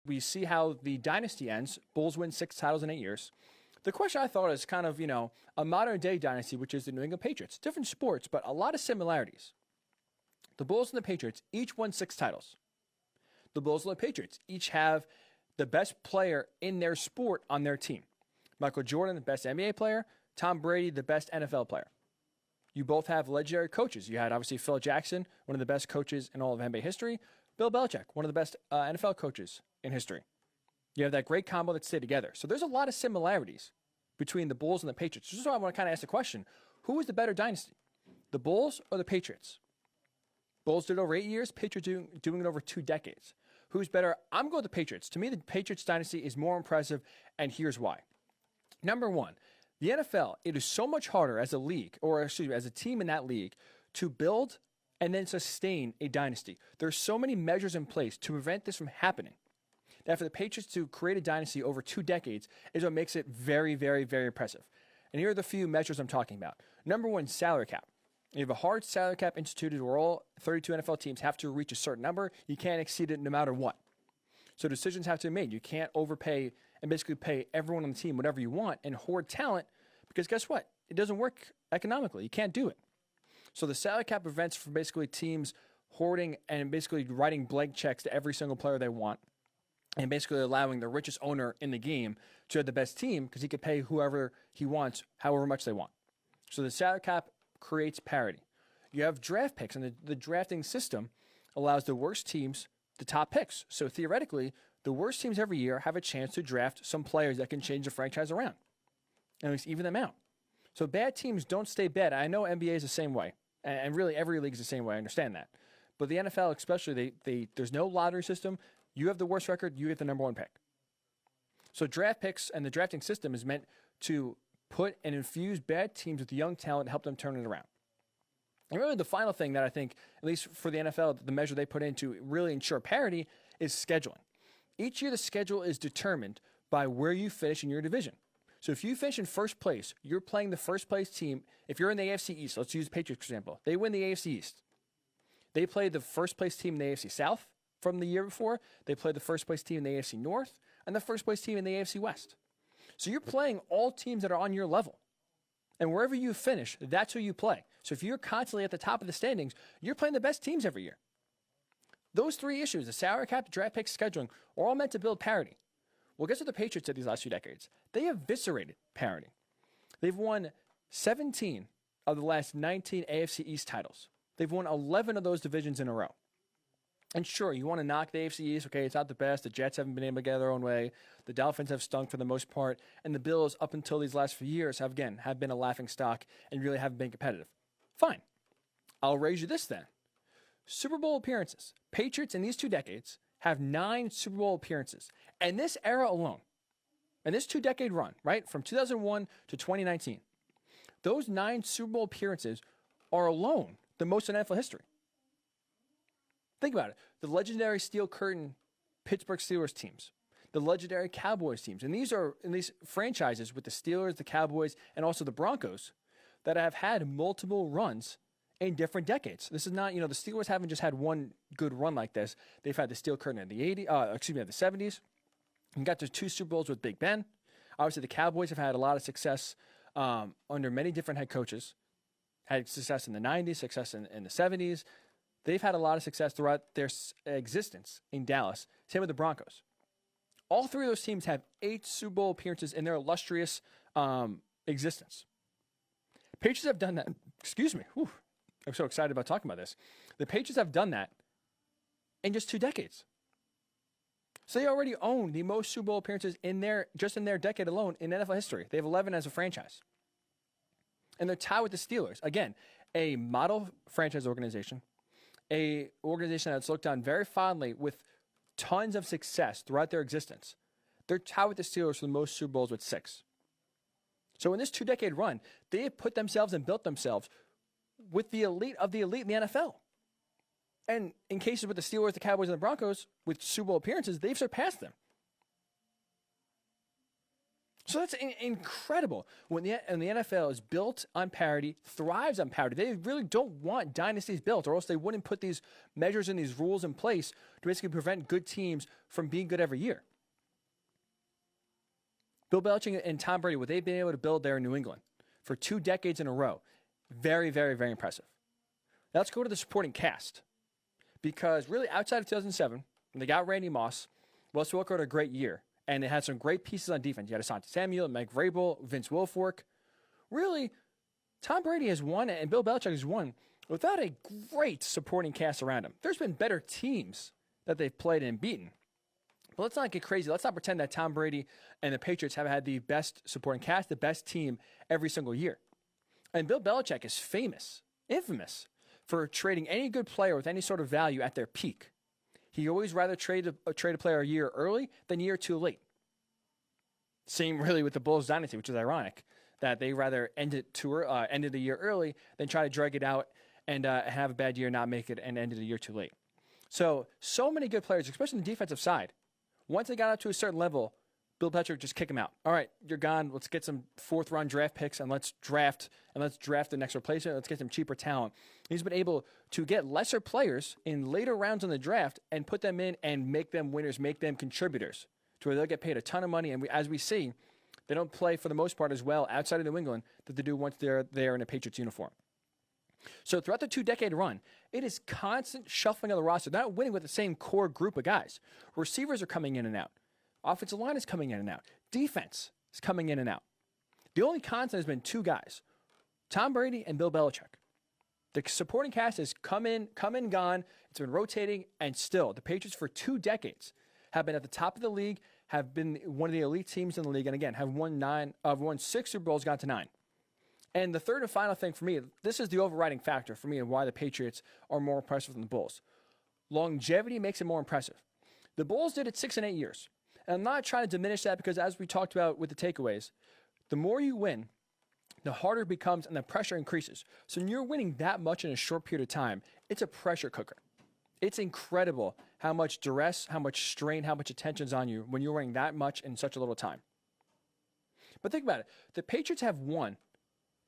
we see how the dynasty ends. Bulls win 6 titles in 8 years. The question I thought is kind of, a modern day dynasty, which is the New England Patriots. Different sports, but a lot of similarities. The Bulls and the Patriots each won 6 titles. The Bulls and the Patriots each have the best player in their sport on their team. Michael Jordan, the best NBA player. Tom Brady, the best NFL player. You both have legendary coaches. You had, obviously, Phil Jackson, one of the best coaches in all of NBA history. Bill Belichick, one of the best NFL coaches in history. You have that great combo that stayed together. So there's a lot of similarities between the Bulls and the Patriots. This is why I want to kind of ask the question, who is the better dynasty? The Bulls or the Patriots? Bulls did it over 8 years, Patriots doing it over 2 decades. Who's better? I'm going with the Patriots. To me, the Patriots dynasty is more impressive, and here's why. Number one, the NFL, it is so much harder as a league, or excuse me, as a team in that league, to build and then sustain a dynasty. There's so many measures in place to prevent this from happening that for the Patriots to create a dynasty over 2 decades is what makes it very, very, very impressive. And here are the few measures I'm talking about. Number one, salary cap. You have a hard salary cap instituted where all 32 NFL teams have to reach a certain number. You can't exceed it no matter what. So decisions have to be made. You can't overpay and basically pay everyone on the team whatever you want and hoard talent because guess what? It doesn't work economically. You can't do it. So the salary cap prevents from basically teams hoarding and basically writing blank checks to every single player they want and basically allowing the richest owner in the game to have the best team because he could pay whoever he wants, however much they want. So the salary cap creates parity. You have draft picks, and the drafting system allows the worst teams the top picks. So theoretically, the worst teams every year have a chance to draft some players that can change the franchise around and at least even them out. So bad teams don't stay bad. I know NBA is the same way, and really every league is the same way. I understand that. But the NFL especially, there's no lottery system. You have the worst record, you get the number one pick. So draft picks and the drafting system is meant to put and infuse bad teams with young talent and help them turn it around. And really the final thing that I think, at least for the NFL, the measure they put in to really ensure parity is scheduling. Each year the schedule is determined by where you finish in your division. So if you finish in first place, you're playing the first place team. If you're in the AFC East, let's use the Patriots for example. They win the AFC East. They play the first place team in the AFC South from the year before. They play the first place team in the AFC North and the first place team in the AFC West. So you're playing all teams that are on your level. And wherever you finish, that's who you play. So if you're constantly at the top of the standings, you're playing the best teams every year. Those 3 issues, the salary cap, the draft pick, scheduling, are all meant to build parity. Well, guess what the Patriots did these last few decades? They eviscerated parity. They've won 17 of the last 19 AFC East titles. They've won 11 of those divisions in a row. And sure, you want to knock the AFC East. Okay, it's not the best. The Jets haven't been able to get their own way. The Dolphins have stunk for the most part. And the Bills, up until these last few years, have been a laughingstock and really haven't been competitive. Fine. I'll raise you this then. Super Bowl appearances. Patriots in these 2 decades have 9 Super Bowl appearances. And this era alone, and this 2-decade run, right, from 2001 to 2019, those 9 Super Bowl appearances are alone the most in NFL history. Think about it. The legendary Steel Curtain Pittsburgh Steelers teams, the legendary Cowboys teams, and these franchises with the Steelers, the Cowboys, and also the Broncos that have had multiple runs in different decades. This is not, the Steelers haven't just had one good run like this. They've had the Steel Curtain in the the 70s. And got their 2 Super Bowls with Big Ben. Obviously, the Cowboys have had a lot of success under many different head coaches. Had success in the 90s, success in the 70s. They've had a lot of success throughout their existence in Dallas. Same with the Broncos. All 3 of those teams have 8 Super Bowl appearances in their illustrious existence. Patriots have done that. Excuse me. Whew. I'm so excited about talking about this. The Patriots have done that in just 2 decades. So they already own the most Super Bowl appearances in their decade alone in NFL history. They have 11 as a franchise. And they're tied with the Steelers. Again, a model franchise organization, a organization that's looked on very fondly with tons of success throughout their existence. They're tied with the Steelers for the most Super Bowls with 6. So in this 2-decade run, they have put themselves and built themselves with the elite of the elite in the NFL. And in cases with the Steelers, the Cowboys, and the Broncos, with Super Bowl appearances, they've surpassed them. So that's incredible. When the NFL is built on parity, thrives on parity, they really don't want dynasties built, or else they wouldn't put these measures and these rules in place to basically prevent good teams from being good every year. Bill Belichick and Tom Brady, what they've been able to build there in New England for 2 decades in a row, very, very, very impressive. Now let's go to the supporting cast. Because really, outside of 2007, when they got Randy Moss, Russell Wilson had a great year. And it had some great pieces on defense. You had Asante Samuel, Mike Vrabel, Vince Wilfork. Really, Tom Brady has won and Bill Belichick has won without a great supporting cast around him. There's been better teams that they've played and beaten. But let's not get crazy. Let's not pretend that Tom Brady and the Patriots have had the best supporting cast, the best team every single year. And Bill Belichick is famous, infamous, for trading any good player with any sort of value at their peak. He always rather trade a player a year early than a year too late. Same really with the Bulls dynasty, which is ironic that they rather end the year early than try to drag it out and have a bad year, not make it, and end it a year too late. So many good players, especially on the defensive side. Once they got up to a certain level, Bill Belichick would just kick them out. All right, you're gone. Let's get some 4th-round draft picks and let's draft the next replacement. Let's get some cheaper talent. He's been able to get lesser players in later rounds in the draft and put them in and make them winners, make them contributors to where they'll get paid a ton of money. And as we see, they don't play for the most part as well outside of New England that they do once they're there in a Patriots uniform. So throughout the 2-decade run, it is constant shuffling of the roster. They're not winning with the same core group of guys. Receivers are coming in and out. Offensive line is coming in and out. Defense is coming in and out. The only constant has been 2 guys, Tom Brady and Bill Belichick. The supporting cast has come in, gone. It's been rotating, and still, the Patriots for 2 decades have been at the top of the league, have been one of the elite teams in the league, and again, have won 6 Super Bowls, got to 9. And the third and final thing for me, this is the overriding factor for me and why the Patriots are more impressive than the Bulls. Longevity makes it more impressive. The Bulls did it 6 and 8 years. And I'm not trying to diminish that because as we talked about with the takeaways, the more you win, the harder it becomes and the pressure increases. So when you're winning that much in a short period of time, it's a pressure cooker. It's incredible how much duress, how much strain, how much attention's on you when you're winning that much in such a little time. But think about it. The Patriots have won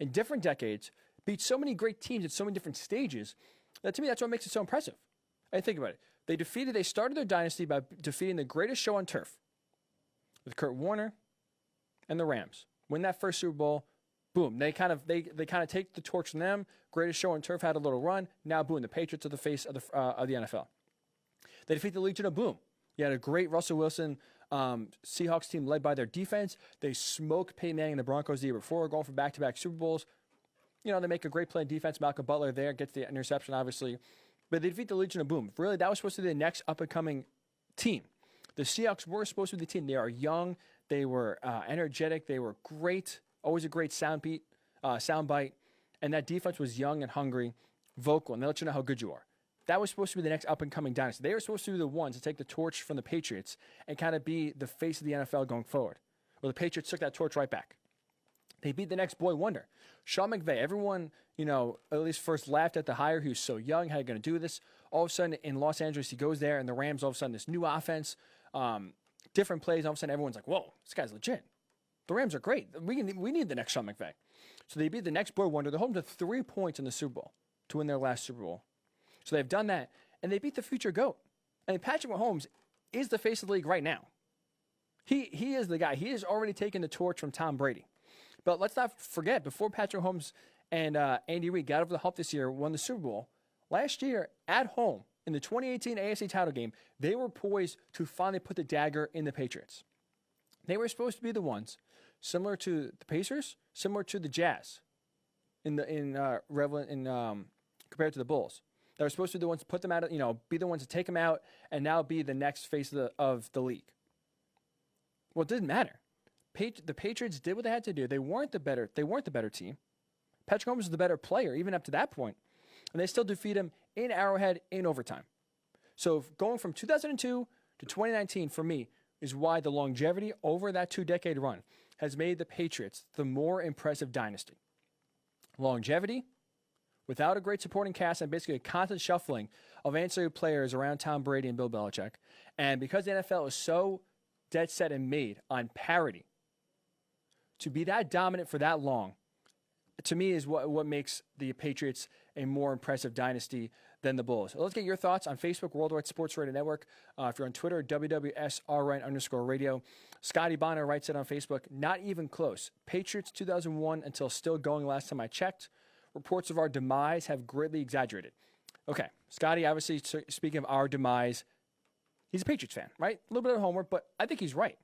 in different decades, beat so many great teams at so many different stages, that to me, that's what makes it so impressive. And think about it. They started their dynasty by defeating the greatest show on turf with Kurt Warner and the Rams. Win that first Super Bowl, boom. They kind of take the torch from them. Greatest show on turf, had a little run. Now, boom, the Patriots are the face of the NFL. They defeat the Legion of Boom. You had a great Russell Wilson Seahawks team led by their defense. They smoked Peyton Manning and the Broncos the year before, going for back-to-back Super Bowls. You know, they make a great play in defense. Malcolm Butler there gets the interception, obviously. But they defeat the Legion of Boom. Really, that was supposed to be the next up-and-coming team. The Seahawks were supposed to be the team. They are young. They were energetic. They were great. Always a great sound bite. And that defense was young and hungry, vocal, and they let you know how good you are. That was supposed to be the next up-and-coming dynasty. They were supposed to be the ones to take the torch from the Patriots and kind of be the face of the NFL going forward. Well, the Patriots took that torch right back. They beat the next boy wonder, Sean McVay. Everyone, at least first laughed at the hire. He was so young. How are you going to do this? All of a sudden, in Los Angeles, he goes there, and the Rams, all of a sudden, this new offense, different plays. All of a sudden, everyone's like, whoa, this guy's legit. The Rams are great. We need the next Sean McVay. So they beat the next boy wonder. They're home to 3 points in the Super Bowl to win their last Super Bowl. So they've done that, and they beat the future GOAT. And Patrick Mahomes is the face of the league right now. He is the guy. He has already taken the torch from Tom Brady. But let's not forget, before Patrick Mahomes and Andy Reid got over the hump this year, won the Super Bowl, last year at home in the 2018 AFC title game, they were poised to finally put the dagger in the Patriots. They were supposed to be the ones, similar to the Pacers, similar to the Jazz, compared to the Bulls. They were supposed to be the ones to put them out, be the ones to take them out, and now be the next face of the league. Well, it didn't matter. The Patriots did what they had to do. They weren't the better team. Patrick Mahomes was the better player, even up to that point, and they still defeat him in Arrowhead in overtime. So going from 2002 to 2019 for me is why the longevity over that 2-decade run has made the Patriots the more impressive dynasty. Longevity, without a great supporting cast and basically a constant shuffling of ancillary players around Tom Brady and Bill Belichick. And because the NFL is so dead set and made on parity, to be that dominant for that long, to me, is what makes the Patriots a more impressive dynasty than the Bulls. Let's get your thoughts on Facebook, Worldwide Sports Radio Network. If you're on Twitter, WWSRN_radio. Scotty Bonner writes it on Facebook. Not even close. Patriots 2001 until still going last time I checked. Reports of our demise have greatly exaggerated. Okay, Scotty, obviously, speaking of our demise, he's a Patriots fan, right? A little bit of homework, but I think he's right.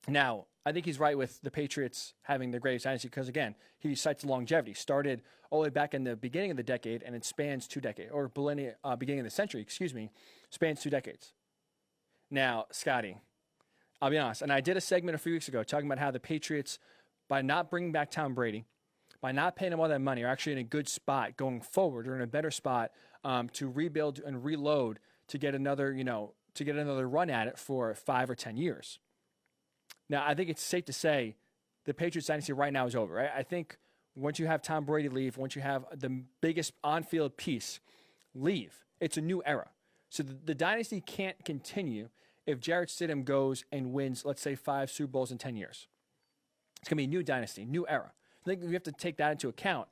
Now, I think he's right with the Patriots having the greatest dynasty because, again, he cites longevity. Started all the way back in the beginning of the decade, and it spans 2 decades, or beginning of the century, spans 2 decades. Now, Scotty, I'll be honest, and I did a segment a few weeks ago talking about how the Patriots, by not bringing back Tom Brady, by not paying him all that money, are actually in a good spot going forward, or in a better spot to rebuild and reload to get another run at it for 5 or 10 years. Now, I think it's safe to say the Patriots dynasty right now is over, right? I think once you have Tom Brady leave, once you have the biggest on-field piece leave, it's a new era. So the dynasty can't continue if Jarrett Stidham goes and wins, let's say, 5 Super Bowls in 10 years. It's going to be a new dynasty, new era. I think we have to take that into account.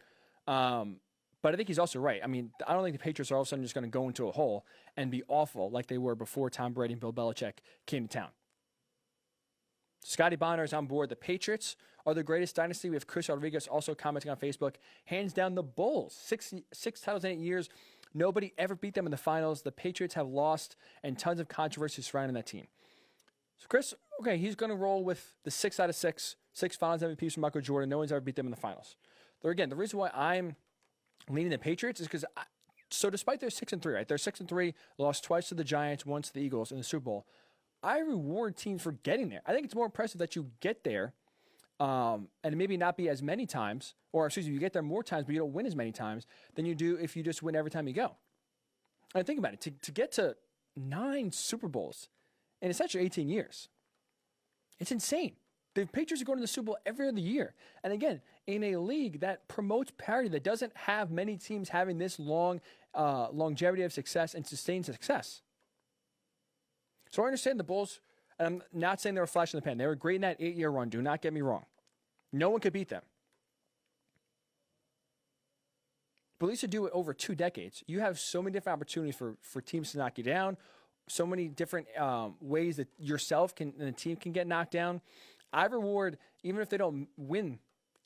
But I think he's also right. I mean, I don't think the Patriots are all of a sudden just going to go into a hole and be awful like they were before Tom Brady and Bill Belichick came to town. Scotty Bonner is on board. The Patriots are the greatest dynasty. We have Chris Rodriguez also commenting on Facebook. Hands down, the Bulls. Six titles in 8 years. Nobody ever beat them in the finals. The Patriots have lost, and tons of controversy surrounding that team. So Chris, okay, he's going to roll with the 6 out of 6 finals MVPs from Michael Jordan. No one's ever beat them in the finals. But again, the reason why I'm leaning the Patriots is because, so despite their 6-3, right? They're 6-3, lost twice to the Giants, once to the Eagles in the Super Bowl. I reward teams for getting there. I think it's more impressive that you get there and maybe not be as many times, or you get there more times, but you don't win as many times than you do if you just win every time you go. And think about it. To get to 9 Super Bowls in essentially 18 years, it's insane. The Patriots are going to the Super Bowl every other year. And again, in a league that promotes parity, that doesn't have many teams having this long longevity of success and sustained success. So I understand the Bulls, and I'm not saying they were a flash in the pan. They were great in that 8-year run. Do not get me wrong. No one could beat them. But at least to do it over 2 decades, you have so many different opportunities for teams to knock you down, so many different ways that yourself and the team can get knocked down. I reward, even if they don't win,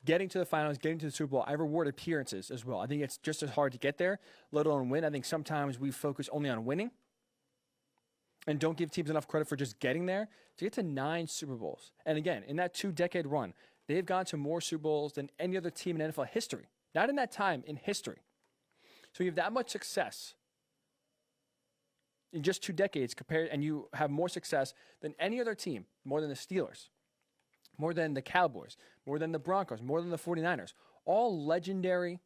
getting to the finals, getting to the Super Bowl, I reward appearances as well. I think it's just as hard to get there, let alone win. I think sometimes we focus only on winning and don't give teams enough credit for just getting there to get to 9 Super Bowls. And again, in that 2-decade run, they've gone to more Super Bowls than any other team in NFL history. Not in that time, in history. So you have that much success in just 2 decades compared, and you have more success than any other team, more than the Steelers, more than the Cowboys, more than the Broncos, more than the 49ers. All legendary,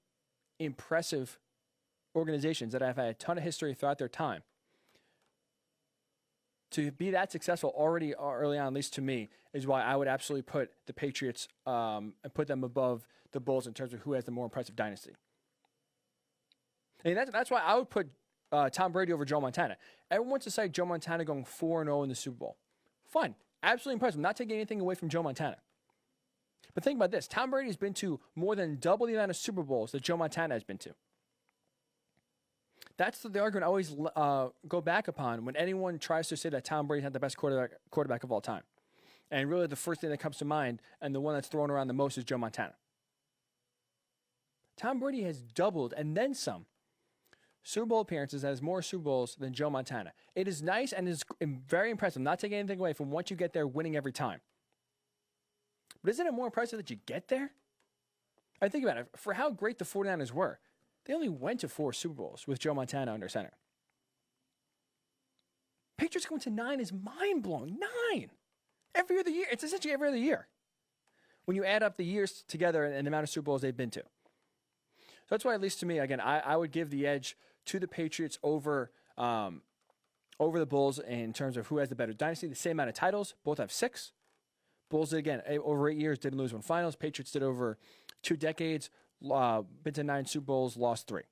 impressive organizations that have had a ton of history throughout their time. To be that successful already early on, at least to me, is why I would absolutely put the Patriots and put them above the Bulls in terms of who has the more impressive dynasty. And that's why I would put Tom Brady over Joe Montana. Everyone wants to cite Joe Montana going 4-0 in the Super Bowl. Fine. Absolutely impressive. I'm not taking anything away from Joe Montana. But think about this. Tom Brady has been to more than double the amount of Super Bowls that Joe Montana has been to. That's the argument I always go back upon when anyone tries to say that Tom Brady's not the best quarterback of all time. And really the first thing that comes to mind, and the one that's thrown around the most, is Joe Montana. Tom Brady has doubled and then some Super Bowl appearances, has more Super Bowls than Joe Montana. It is nice and is very impressive. I'm not taking anything away from once you get there, winning every time. But isn't it more impressive that you get there? I think about it. For how great the 49ers were, they only went to 4 Super Bowls with Joe Montana under center. Patriots going to 9 is mind-blowing. 9! Every other year. It's essentially every other year when you add up the years together and the amount of Super Bowls they've been to. So that's why, at least to me, again, I would give the edge to the Patriots over the Bulls in terms of who has the better dynasty. The same amount of titles. Both have 6. Bulls, again, over 8 years, didn't lose 1 finals. Patriots did over 2 decades, been to 9 Super Bowls, lost 3.